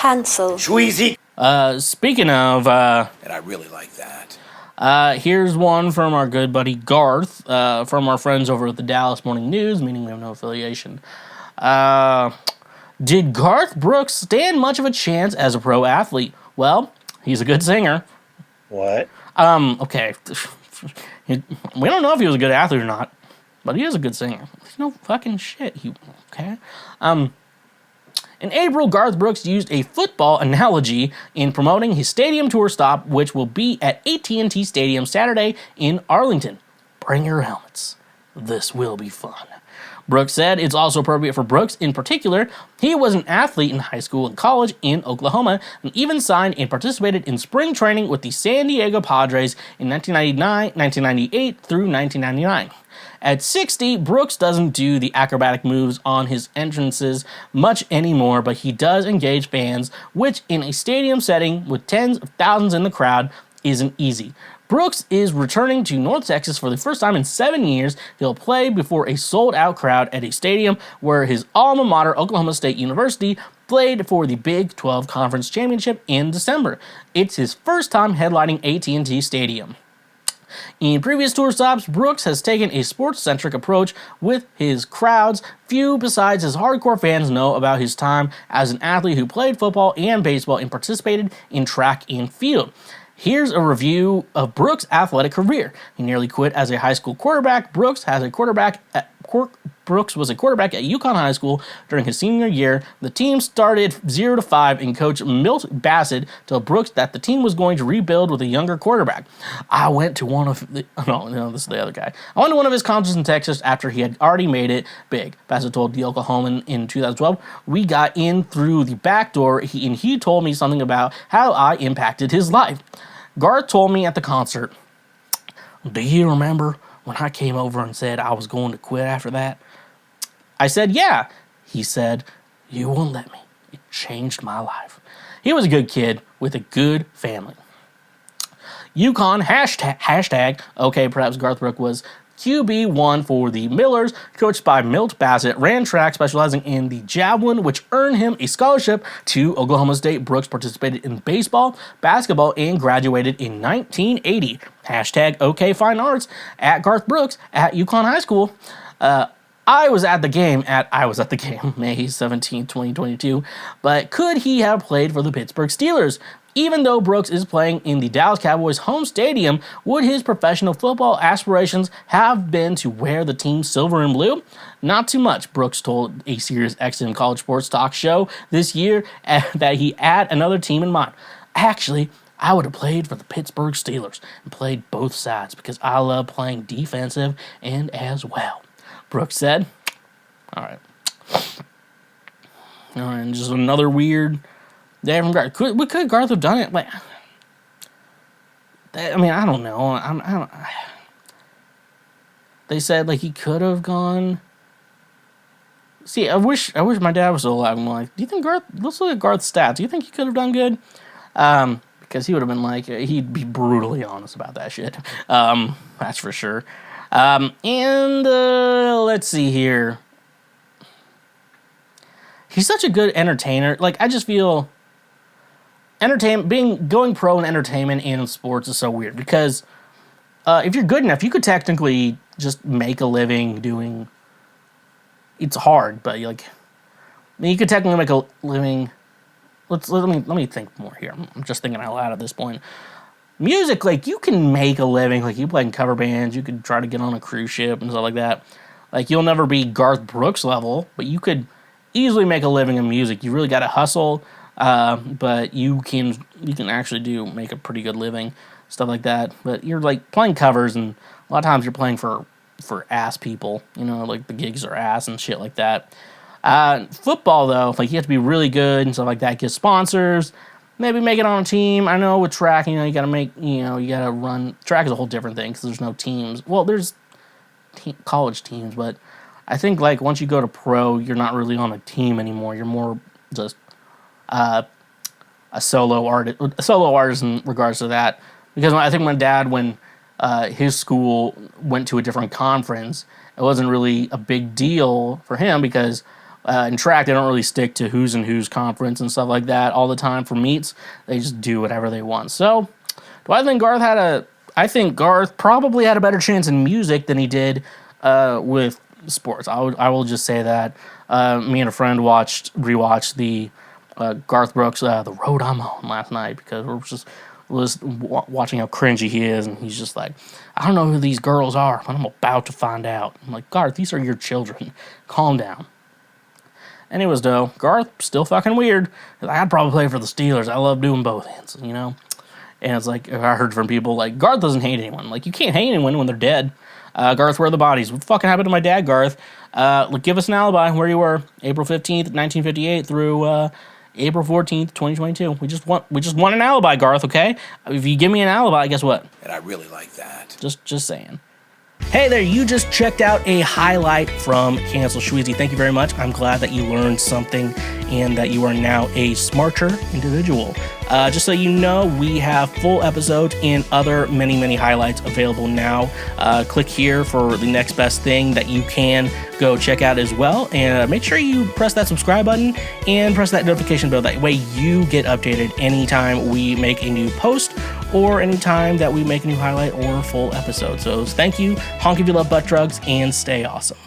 Cancelled. Schweezy. Speaking of, And I really like that. here's one from our good buddy Garth, from our friends over at the Dallas Morning News, meaning we have no affiliation. Did Garth Brooks stand much of a chance as a pro athlete? Well, he's a good singer. What? Okay. We don't know if he was a good athlete or not, but he is a good singer. There's no fucking shit. Okay? In April, Garth Brooks used a football analogy in promoting his stadium tour stop, which will be at AT&T Stadium Saturday in Arlington. Bring your helmets. This will be fun. Brooks said it's also appropriate for Brooks in particular. He was an athlete in high school and college in Oklahoma and even signed and participated in spring training with the San Diego Padres in 1999, 1998 through 1999. At 60, Brooks doesn't do the acrobatic moves on his entrances much anymore, but he does engage fans, which in a stadium setting with tens of thousands in the crowd isn't easy. Brooks is returning to North Texas for the first time in 7 years. He'll play before a sold-out crowd at a stadium where his alma mater, Oklahoma State University, played for the Big 12 Conference Championship in December. It's his first time headlining AT&T Stadium. In previous tour stops, Brooks has taken a sports-centric approach with his crowds. Few besides his hardcore fans know about his time as an athlete who played football and baseball and participated in track and field. Here's a review of Brooks' athletic career. He nearly quit as a high school quarterback. Brooks was a quarterback at Yukon High School during his senior year. The team started 0-5, and Coach Milt Bassett told Brooks that the team was going to rebuild with a younger quarterback. This is the other guy. I went to one of his concerts in Texas after he had already made it big. Bassett told the Oklahoman in 2012, "We got in through the back door, and he told me something about how I impacted his life." Garth told me at the concert, "Do you remember when I came over and said I was going to quit after that?" I said, "Yeah." He said, "You wouldn't let me. It changed my life." He was a good kid with a good family. Yukon hashtag, okay, perhaps Garth Brooks was QB1 for the Millers, coached by Milt Bassett, ran track specializing in the javelin, which earned him a scholarship to Oklahoma State. Brooks participated in baseball, basketball, and graduated in 1980. Hashtag OK Fine Arts at Garth Brooks at Yukon High School. I was at the game, May 17, 2022, but could he have played for the Pittsburgh Steelers? Even though Brooks is playing in the Dallas Cowboys' home stadium, would his professional football aspirations have been to wear the team's silver and blue? Not too much, Brooks told a Sirius XM college sports talk show this year that he had another team in mind. "Actually, I would have played for the Pittsburgh Steelers and played both sides because I love playing defensive and as well," Brooks said. All right, and just another weird day from Garth. Could Garth have done it? Like, I mean, I don't know. I don't. They said like he could have gone. See, I wish my dad was still alive. I'm like, do you think Garth? Let's look at Garth's stats. Do you think he could have done good? Because he would have been like, he'd be brutally honest about that shit. That's for sure. And let's see here. He's such a good entertainer. Like, I just feel going pro in entertainment and in sports is so weird because if you're good enough, you could technically just make a living doing. It's hard, but you could technically make a living. Let me think more here. I'm just thinking out loud at this point. Music, like, you can make a living. Like, you play in cover bands. You could try to get on a cruise ship and stuff like that. Like, you'll never be Garth Brooks level, but you could easily make a living in music. You really got to hustle, but you can actually make a pretty good living, stuff like that. But you're like playing covers, and a lot of times you're playing for ass people. Like the gigs are ass and shit like that. Football though, like you have to be really good and stuff like that. Get sponsors, maybe make it on a team. I know with track, you got to run. Track is a whole different thing because there's no teams. Well, there's college teams, but I think like once you go to pro, you're not really on a team anymore. You're more just a solo artist in regards to that. Because I think my dad, when his school went to a different conference, it wasn't really a big deal for him because In track, they don't really stick to who's in who's conference and stuff like that all the time for meets. They just do whatever they want. So, do I think Garth I think Garth probably had a better chance in music than he did with sports. I will just say that. Me and a friend rewatched the Garth Brooks The Road I'm On last night because we're just watching how cringy he is, and he's just like, I don't know who these girls are, but I'm about to find out. I'm like, Garth, these are your children. Calm down. Anyways, though, Garth still fucking weird. I'd probably play for the Steelers. I love doing both ends, you know. And it's like, I heard from people like, Garth doesn't hate anyone. Like, you can't hate anyone when they're dead. Garth, where are the bodies? What fucking happened to my dad, Garth? Give us an alibi where you were April 15th, 1958 through April 14th, 2022. We just want an alibi, Garth, okay? If you give me an alibi, guess what? And I really like that. Just saying. Hey there, you just checked out a highlight from Cancel Schweezy. Thank you very much. I'm glad that you learned something and that you are now a smarter individual. Just so you know, we have full episodes and other many highlights available now. Click here for the next best thing that you can go check out as well. And make sure you press that subscribe button and press that notification bell. That way you get updated anytime we make a new post or anytime that we make a new highlight or full episode. So thank you, honk if you love butt drugs, and stay awesome.